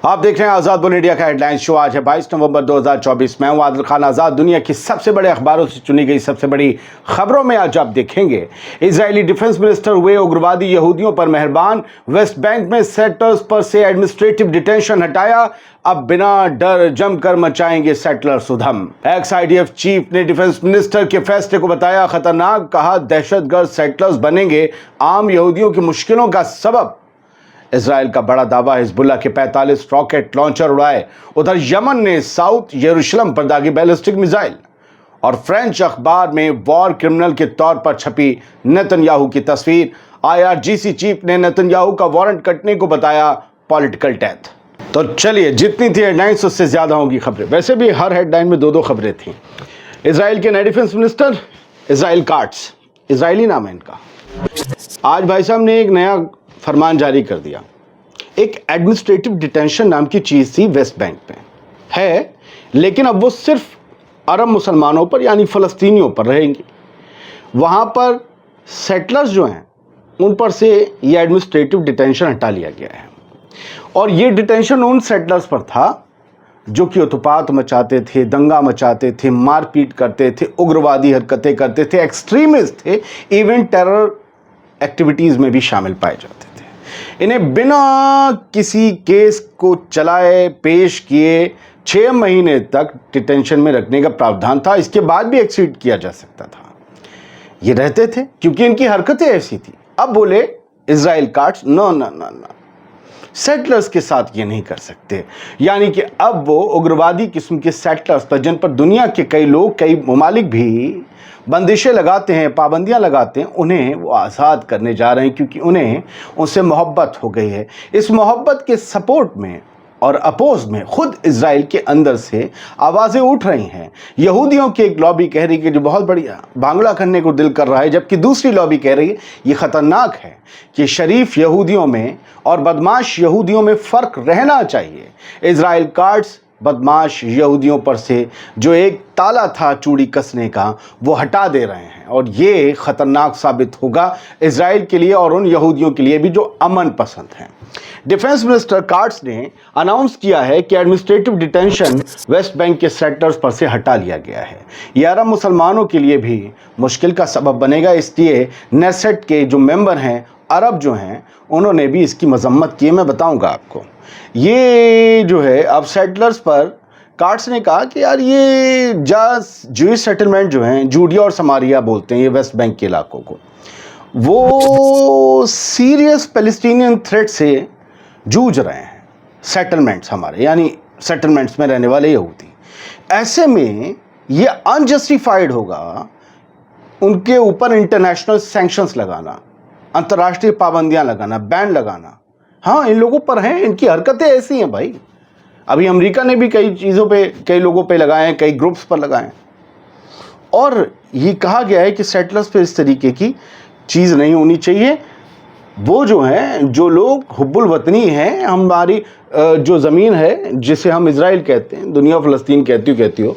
आप देख रहे हैं आज़ाद बोल इंडिया का हेडलाइन शो। आज है 22 नवंबर 2024। मैं हूं आदिल खान आज़ाद। दुनिया की सबसे बड़े अखबारों से चुनी गई सबसे बड़ी खबरों में आज आप देखेंगे, इजरायली डिफेंस मिनिस्टर हुए उग्रवादी यहूदियों पर मेहरबान, वेस्ट बैंक में सेटलर्स पर से एडमिनिस्ट्रेटिव डिटेंशन हटाया, अब बिना डर जमकर मचाएंगे सेटलर्स उधम। एक्स IDF चीफ ने डिफेंस मिनिस्टर के फैसले को बताया खतरनाक, कहा दहशतगर्द सेटलर्स बनेंगे आम यहूदियों की मुश्किलों का सबब। इजराइल का बड़ा दावा, हिजबुल्लाह के 45 रॉकेट लॉन्चर उड़ाए। उधर यमन ने साउथ यरूशलेम पर दागी बैलिस्टिक मिसाइल। और फ्रेंच अखबार में वॉर क्रिमिनल के तौर पर छपी नेतन्याहू की तस्वीर। IRGC चीफ ने नेतन्याहू का वारंट कटने को बताया पॉलिटिकल डेथ। तो चलिए, जितनी थी हेडलाइंस उससे ज्यादा होंगी खबरें। वैसे भी हर हेडलाइन में दो खबरें थी। इजराइल के नए defence minister Israel cuts, Israeli नाम है इनका, आज भाई साहब ने एक नया फरमान जारी कर दिया। एक एडमिनिस्ट्रेटिव डिटेंशन नाम की चीज थी वेस्ट बैंक पे है, लेकिन अब वो सिर्फ अरब मुसलमानों पर यानी फ़लस्तीनियों पर रहेंगी। वहाँ पर सेटलर्स जो हैं उन पर से ये एडमिनिस्ट्रेटिव डिटेंशन हटा लिया गया है। और ये डिटेंशन उन सेटलर्स पर था जो कि उत्पात मचाते थे, दंगा मचाते थे, मारपीट करते थे, उग्रवादी हरकतें करते थे, एक्सट्रीमिस्ट थे, इवन टेरर एक्टिविटीज़ में भी शामिल पाए जाते थे। इन्हें बिना किसी केस को चलाए पेश किए 6 महीने तक डिटेंशन में रखने का प्रावधान था। इसके बाद भी एक्सीड किया जा सकता था। ये रहते थे क्योंकि इनकी हरकतें ऐसी थी। अब बोले Israel Katz, no no no no, settlers के साथ ये नहीं कर सकते। यानी कि अब वो उग्रवादी किस्म के सेटलर्स पर, जिन पर दुनिया के कई लोग, कई ममालिक भी बंदिशें लगाते हैं, पाबंदियां लगाते हैं, उन्हें वो आज़ाद करने जा रहे हैं क्योंकि उन्हें उनसे मोहब्बत हो गई है। इस मोहब्बत के सपोर्ट में और अपोज में खुद इजराइल के अंदर से आवाज़ें उठ रही हैं। यहूदियों की एक लॉबी कह रही है कि जो बहुत बढ़िया, भांगड़ा करने को दिल कर रहा है, जबकि दूसरी लॉबी कह रही है ये ख़तरनाक है कि शरीफ यहूदियों में और बदमाश यहूदियों में फ़र्क रहना चाहिए। इजराइल काट्स बदमाश यहूदियों पर से जो एक ताला था चूड़ी कसने का, वो हटा दे रहे हैं। और ये ख़तरनाक साबित होगा इजराइल के लिए और उन यहूदियों के लिए भी जो अमन पसंद हैं। डिफेंस मिनिस्टर काट्स ने अनाउंस किया है कि एडमिनिस्ट्रेटिव डिटेंशन वेस्ट बैंक के सेटलर्स पर से हटा लिया गया है। यह अरब मुसलमानों के लिए भी मुश्किल का सबब बनेगा। इसलिए नेसेट के जो मेंबर हैं, अरब जो हैं, उन्होंने भी इसकी मजम्मत की है। मैं बताऊंगा आपको। ये जो है, अब सेटलर्स पर काट्स ने कहा कि यार ये जूइश सेटलमेंट जो हैं, जूडिया और समारिया बोलते हैं ये वेस्ट बैंक के इलाकों को, वो सीरियस पैलेस्टीनियन थ्रेट से जूझ रहे हैं। सेटलमेंट्स हमारे, यानी सेटलमेंट्स में रहने वाले यहूदी, ऐसे में ये अनजस्टिफाइड होगा उनके ऊपर इंटरनेशनल सैंक्शंस लगाना, अंतर्राष्ट्रीय पाबंदियां लगाना, बैन लगाना। हाँ, इन लोगों पर हैं, इनकी हरकतें ऐसी हैं भाई। अभी अमेरिका ने भी कई चीज़ों पे, कई लोगों पे लगाए हैं, कई ग्रुप्स पर लगाए हैं। और ये कहा गया है कि सेटलर्स पे इस तरीके की चीज़ नहीं होनी चाहिए। वो जो हैं, जो लोग हुब्बुल वतनी हैं, हमारी जो ज़मीन है जिसे हम इजराइल कहते हैं, दुनिया फ़लस्तीन कहती हो,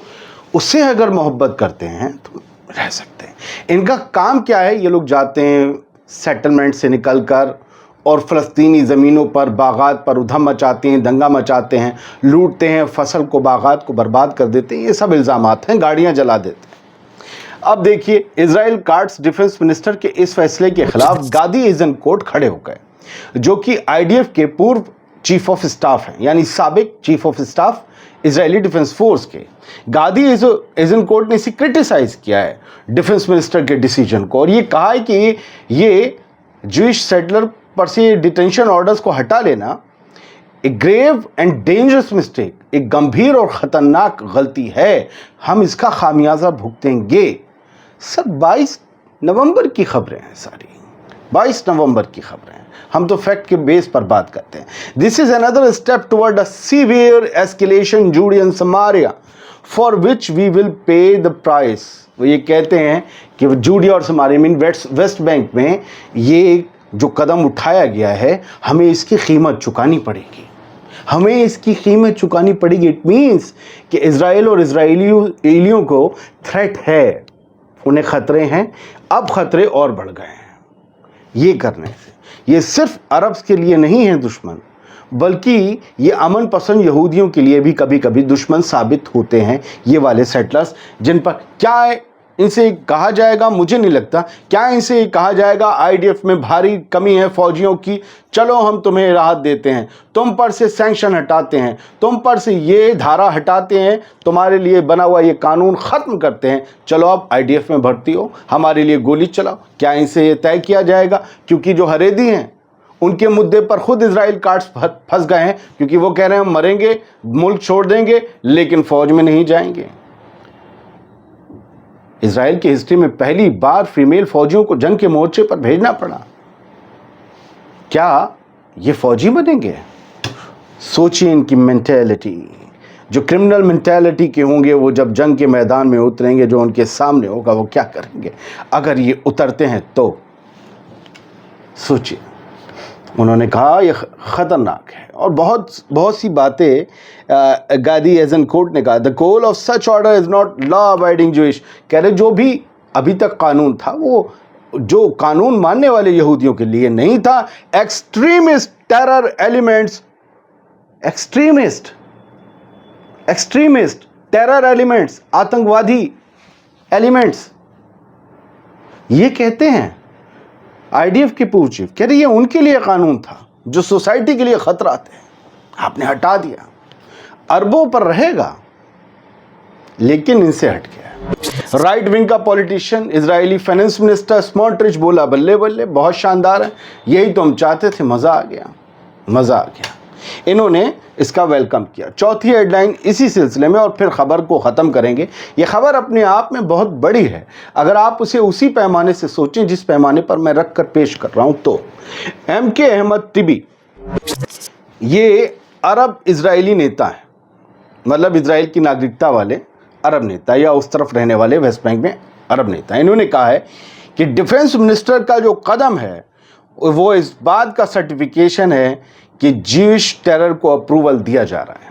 उससे अगर मोहब्बत करते हैं तो रह सकते हैं। इनका काम क्या है? ये लोग जाते हैं सेटलमेंट से निकल कर और फ़लस्तीनी ज़मीनों पर, बागात पर उधम मचाते हैं, दंगा मचाते हैं, लूटते हैं, फसल को, बागात को बर्बाद कर देते हैं। ये सब इल्ज़ामात हैं, गाड़ियाँ जला देते हैं। अब देखिए, इजराइल काट्स डिफेंस मिनिस्टर के इस फैसले के खिलाफ गादी ऐज़नकोट खड़े हो गए, जो कि IDF के पूर्व चीफ ऑफ स्टाफ हैं, यानी साबिक chief of staff Israeli defence force के। गादी ऐज़नकोट ने इसे क्रिटिसाइज किया है डिफेंस मिनिस्टर के डिसीजन को, और ये कहा है कि ये जूइश सेटलर पर से डिटेंशन ऑर्डर्स को हटा लेना एक ग्रेव एंड डेंजरस मिस्टेक, एक गंभीर और ख़तरनाक गलती है। हम इसका खामियाजा भुगतेंगे। सर, 22 नवंबर की खबरें हैं सारी, 22 नवंबर की खबरें हैं। हम तो फैक्ट के बेस पर बात करते हैं। This is another step toward a severe escalation Judea and Samaria for which we will pay the price. वो ये कहते हैं कि जूडिया और समारिया मीन वेस्ट बैंक में ये जो कदम उठाया गया है, हमें इसकी कीमत चुकानी पड़ेगी, हमें इसकी कीमत चुकानी पड़ेगी। इट मीन्स कि इजराइल और इजराइलियों को थ्रेट है, उन्हें ख़तरे हैं। अब ख़तरे और बढ़ गए हैं ये करने से। ये सिर्फ अरब्स के लिए नहीं है दुश्मन, बल्कि ये अमन पसंद यहूदियों के लिए भी कभी कभी दुश्मन साबित होते हैं, ये वाले सेटलर्स, जिन पर क्या इनसे कहा जाएगा, मुझे नहीं लगता, क्या इनसे कहा जाएगा आईडीएफ में भारी कमी है फौजियों की, चलो हम तुम्हें राहत देते हैं, तुम पर से सैंक्शन हटाते हैं, तुम पर से ये धारा हटाते हैं, तुम्हारे लिए बना हुआ ये कानून ख़त्म करते हैं, चलो अब आईडीएफ में भर्ती हो, हमारे लिए गोली चलाओ? क्या इनसे ये तय किया जाएगा? क्योंकि जो हरेदी हैं उनके मुद्दे पर खुद इजराइल कार्ड्स फंस गए हैं, क्योंकि वो कह रहे हैं हम मरेंगे, मुल्क छोड़ देंगे, लेकिन फ़ौज में नहीं जाएंगे। इजराइल की हिस्ट्री में पहली बार फीमेल फौजियों को जंग के मोर्चे पर भेजना पड़ा। क्या ये फौजी बनेंगे? सोचिए इनकी मेंटेलिटी। जो क्रिमिनल मेंटेलिटी के होंगे वो जब जंग के मैदान में उतरेंगे, जो उनके सामने होगा वो क्या करेंगे अगर ये उतरते हैं तो? सोचिए। उन्होंने कहा यह ख़तरनाक है, और बहुत सी बातें गादी एज़नकोट ने कहा, the goal of such order is not law abiding Jewish. कह रहे जो भी अभी तक कानून था वो जो कानून मानने वाले यहूदियों के लिए नहीं था। Extremist terror elements, extremist terror elements, आतंकवादी एलिमेंट्स, ये कहते हैं आईडीएफ के पूर्व चीफ, कह रही है उनके लिए कानून था जो सोसाइटी के लिए खतरा थे, आपने हटा दिया, अरबों पर रहेगा लेकिन इनसे हट गया। राइट विंग का politician Israeli finance minister Smotrich बोला बल्ले बल्ले, बहुत शानदार है, यही तो हम चाहते थे, मज़ा आ गया। इन्होंने इसका वेलकम किया। चौथी हेडलाइन इसी सिलसिले में, और फिर खबर को ख़त्म करेंगे। ये खबर अपने आप में बहुत बड़ी है अगर आप उसे उसी पैमाने से सोचें जिस पैमाने पर मैं रख कर पेश कर रहा हूं तो। MK अहमद तिबी, ये अरब इजरायली नेता है, मतलब इजराइल की नागरिकता वाले अरब नेता, या उस तरफ रहने वाले वेस्ट बैंक में अरब नेता। इन्होंने कहा है कि डिफेंस मिनिस्टर का जो कदम है वो इस बात का सर्टिफिकेशन है कि ज्यूइश टेरर को अप्रूवल दिया जा रहा है,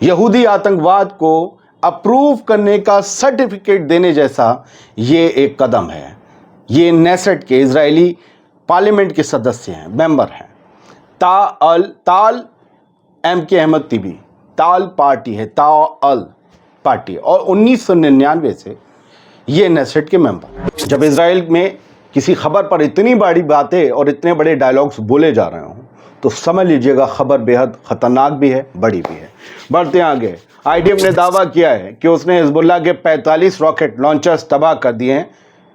यहूदी आतंकवाद को अप्रूव करने का सर्टिफिकेट देने जैसा ये एक कदम है। ये नेसेट के इजरायली पार्लियामेंट के सदस्य हैं, मेंबर हैं, ताल MK अहमद तिबी, ताल पार्टी है, ताल पार्टी, और 1999 से ये नेसेट के मेंबर हैं। जब इजराइल में किसी खबर पर इतनी बड़ी बातें और इतने बड़े डायलॉग्स बोले जा रहे हों तो समझ लीजिएगा खबर बेहद ख़तरनाक भी है, बड़ी भी है। बढ़ते आगे, आईडीएफ ने दावा किया है कि उसने हिजबुल्लाह के 45 रॉकेट लॉन्चर्स तबाह कर दिए हैं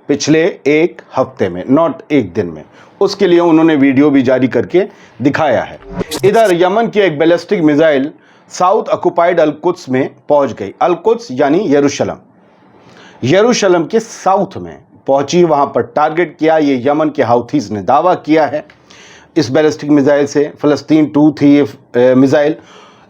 पिछले एक हफ्ते में, नॉट एक दिन में। उसके लिए उन्होंने वीडियो भी जारी करके दिखाया है। इधर यमन की एक बैलिस्टिक मिसाइल साउथ ऑक्युपाइड अल-कुद्स में पहुंच गई। अल-कुद्स यानी यरूशलेम के साउथ में पहुंची, वहां पर टारगेट किया। ये यमन के हाउथीज ने दावा किया है। इस बैलिस्टिक मिसाइल से फ़लस्तीन 2 थी ये मिसाइल,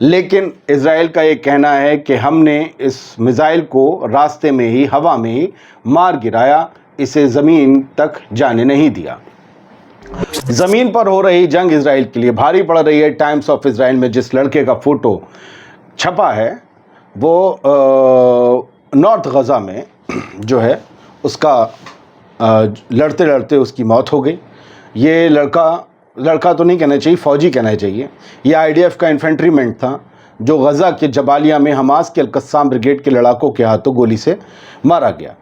लेकिन इजराइल का ये कहना है कि हमने इस मिसाइल को रास्ते में ही, हवा में ही मार गिराया, इसे ज़मीन तक जाने नहीं दिया। ज़मीन पर हो रही जंग इजराइल के लिए भारी पड़ रही है। टाइम्स ऑफ इजराइल में जिस लड़के का फ़ोटो छपा है वो नॉर्थ गज़ा में जो है उसका लड़ते लड़ते उसकी मौत हो गई। ये लड़का तो नहीं कहना चाहिए, फ़ौजी कहना चाहिए। ये आईडीएफ का इन्फेंट्रीमेंट था जो गज़ा के जबालिया में हमास के अल-कस्साम ब्रिगेड के लड़ाकों के हाथों गोली से मारा गया।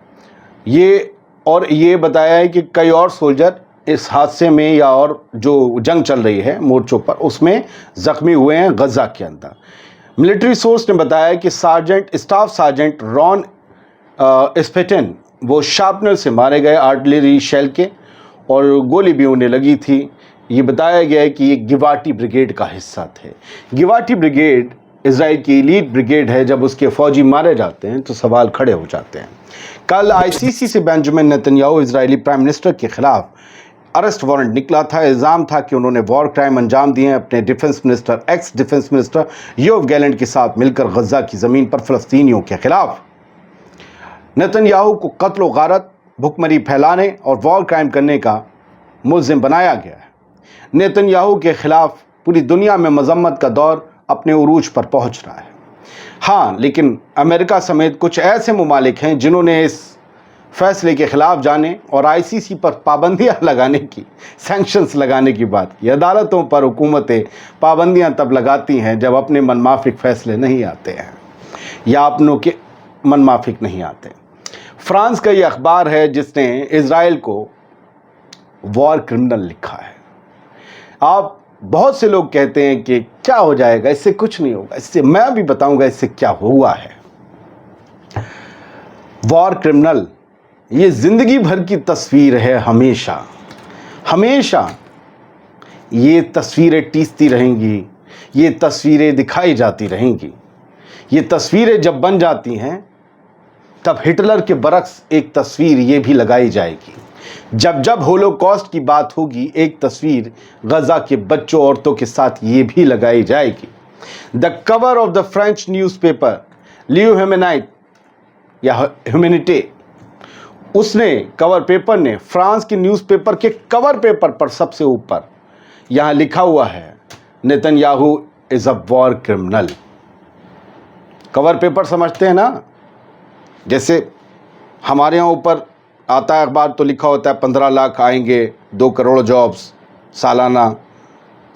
ये बताया है कि कई और सोल्जर इस हादसे में या और जो जंग चल रही है मोर्चों पर उसमें ज़ख्मी हुए हैं गज़ा के अंदर। मिलिट्री सोर्स ने बताया कि स्टाफ सार्जेंट रॉन स्पेटन वो शार्पनर से मारे गए आर्टिलरी शेल के, और गोली भी उन्हें लगी थी। ये बताया गया है कि ये गिवाटी ब्रिगेड का हिस्सा थे। गिवाटी ब्रिगेड इजराइल की एलीट ब्रिगेड है। जब उसके फौजी मारे जाते हैं तो सवाल खड़े हो जाते हैं। कल आईसीसी से Benjamin Netanyahu Israeli prime minister के खिलाफ अरेस्ट वारंट निकला था। इल्ज़ाम था कि उन्होंने वॉर क्राइम अंजाम दिए अपने x defence minister Yoav Gallant के साथ मिलकर गज़ा की ज़मीन पर फ़लस्तीनियों के खिलाफ। नेतन्याहू को कत्ल व गारत, भुखमरी फैलाने और वॉर क्राइम करने का मुल्ज़िम बनाया गया है। नेतन्याहू के खिलाफ पूरी दुनिया में मजम्मत का दौर अपने उरूज पर पहुंच रहा है। हाँ, लेकिन अमेरिका समेत कुछ ऐसे ममालिक हैं जिन्होंने इस फैसले के खिलाफ जाने और आईसीसी पर पाबंदियां लगाने की, सैंक्शंस लगाने की बात की। अदालतों पर हुकूमतें पाबंदियां तब लगाती हैं जब अपने मनमाफिक फैसले नहीं आते हैं या अपनों के मनमाफिक नहीं आते। फ्रांस का ये अखबार है जिसने इजराइल को वॉर क्रिमिनल लिखा है। आप बहुत से लोग कहते हैं कि क्या हो जाएगा, इससे कुछ नहीं होगा। इससे मैं भी बताऊंगा इससे क्या हुआ है। वॉर क्रिमिनल ये जिंदगी भर की तस्वीर है, हमेशा हमेशा ये तस्वीरें टीसती रहेंगी, ये तस्वीरें दिखाई जाती रहेंगी। ये तस्वीरें जब बन जाती हैं तब हिटलर के बरक्स एक तस्वीर ये भी लगाई जाएगी। जब जब होलोकॉस्ट की बात होगी एक तस्वीर गजा के बच्चों औरतों के साथ ये भी लगाई जाएगी। The cover of the French newspaper लियो ह्यूमैनिट या ह्यूमैनिटे, उसने कवर पेपर ने फ्रांस के न्यूज़पेपर के कवर पेपर पर सबसे ऊपर यहाँ लिखा हुआ है Netanyahu is a war criminal. Cover paper समझते हैं ना, जैसे हमारे यहाँ ऊपर आता है अखबार तो लिखा होता है 15 लाख आएंगे, 2 करोड़ जॉब्स सालाना,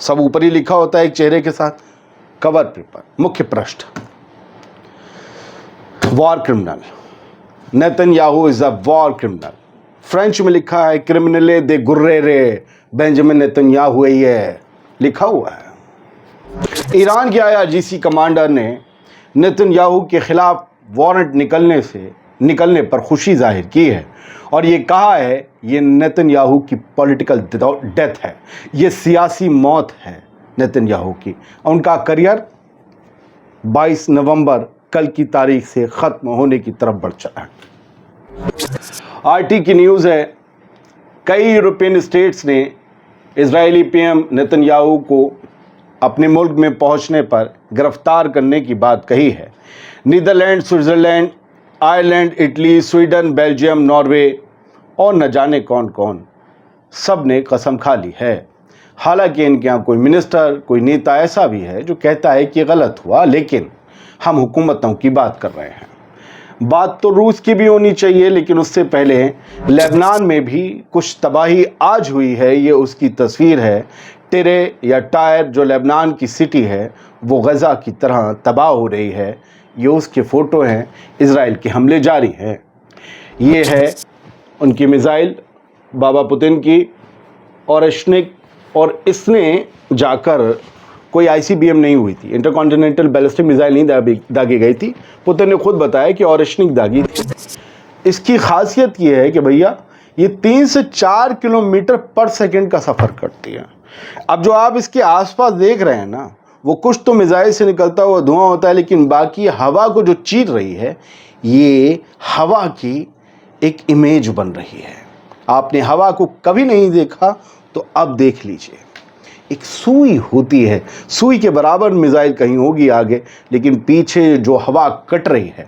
सब ऊपर ही लिखा होता है एक चेहरे के साथ। कवर पेपर मुख्य पृष्ठ, war criminal, Netanyahu is a war criminal. French में लिखा है क्रिमिनले दे गुर्रेरे बेंजामिन नेतन्याहू है, लिखा हुआ है। ईरान के IRGC कमांडर ने नेतन्याहू के खिलाफ वारंट निकलने पर खुशी जाहिर की है और ये कहा है ये नेतन्याहू की पॉलिटिकल डेथ है, ये सियासी मौत है नेतन्याहू की। उनका करियर 22 नवंबर कल की तारीख से ख़त्म होने की तरफ बढ़ चला है। RT की न्यूज़ है, कई यूरोपियन स्टेट्स ने इजरायली PM नेतन्याहू को अपने मुल्क में पहुंचने पर गिरफ्तार करने की बात कही है। Netherlands, Switzerland, Ireland, Italy, Sweden, Belgium, Norway और न जाने कौन कौन सब ने कसम खा ली है। हालांकि इनके यहाँ कोई मिनिस्टर, कोई नेता ऐसा भी है जो कहता है कि गलत हुआ, लेकिन हम हुकूमतों की बात कर रहे हैं। बात तो रूस की भी होनी चाहिए, लेकिन उससे पहले लेबनान में भी कुछ तबाही आज हुई है। ये उसकी तस्वीर है। टिरे या टायर जो लेबनान की सिटी है वो गजा की तरह तबाह हो रही है। ये उसके फ़ोटो हैं। इजराइल के हमले जारी हैं। ये है उनकी मिसाइल बाबा पुतिन की ऑरेशनिक, और इसने जाकर कोई ICBM नहीं हुई थी, इंटरकॉन्टिनेंटल बैलिस्टिक मिसाइल नहीं दागी गई थी। पुतिन ने खुद बताया कि ऑरेशनिक दागी थी। इसकी खासियत ये है कि भैया ये 3 से 4 किलोमीटर पर सेकंड का सफ़र करती है। अब जो आप इसके आसपास देख रहे हैं ना, वो कुछ तो मिसाइल से निकलता हुआ धुआं होता है, लेकिन बाकी हवा को जो चीर रही है ये हवा की एक इमेज बन रही है। आपने हवा को कभी नहीं देखा तो अब देख लीजिए। एक सुई होती है, सुई के बराबर मिसाइल कहीं होगी आगे, लेकिन पीछे जो हवा कट रही है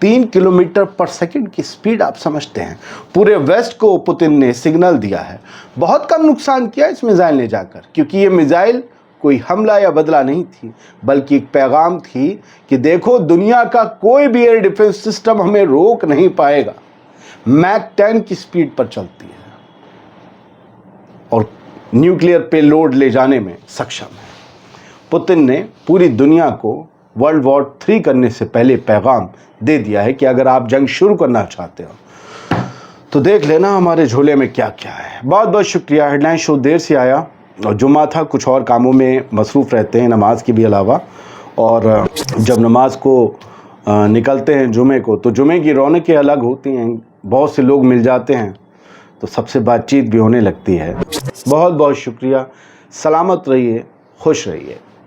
3 किलोमीटर पर सेकंड की स्पीड, आप समझते हैं। पूरे वेस्ट को पुतिन ने सिग्नल दिया है। बहुत कम नुकसान किया इस मिसाइल ने जाकर, क्योंकि ये मिसाइल कोई हमला या बदला नहीं थी, बल्कि एक पैगाम थी कि देखो दुनिया का कोई भी एयर डिफेंस सिस्टम हमें रोक नहीं पाएगा। मैक 10 की स्पीड पर चलती है और न्यूक्लियर पेलोड ले जाने में सक्षम है। पुतिन ने पूरी दुनिया को वर्ल्ड वॉर 3 करने से पहले पैगाम दे दिया है कि अगर आप जंग शुरू करना चाहते हो तो देख लेना हमारे झोले में क्या क्या है। बहुत बहुत शुक्रिया। हेडलाइन शो देर से आया और जुम्मा था, कुछ और कामों में मसरूफ़ रहते हैं नमाज के भी अलावा, और जब नमाज को निकलते हैं जुमे को तो जुमे की रौनकें अलग होती हैं। बहुत से लोग मिल जाते हैं तो सबसे बातचीत भी होने लगती है। बहुत बहुत शुक्रिया। सलामत रहिए, खुश रहिए।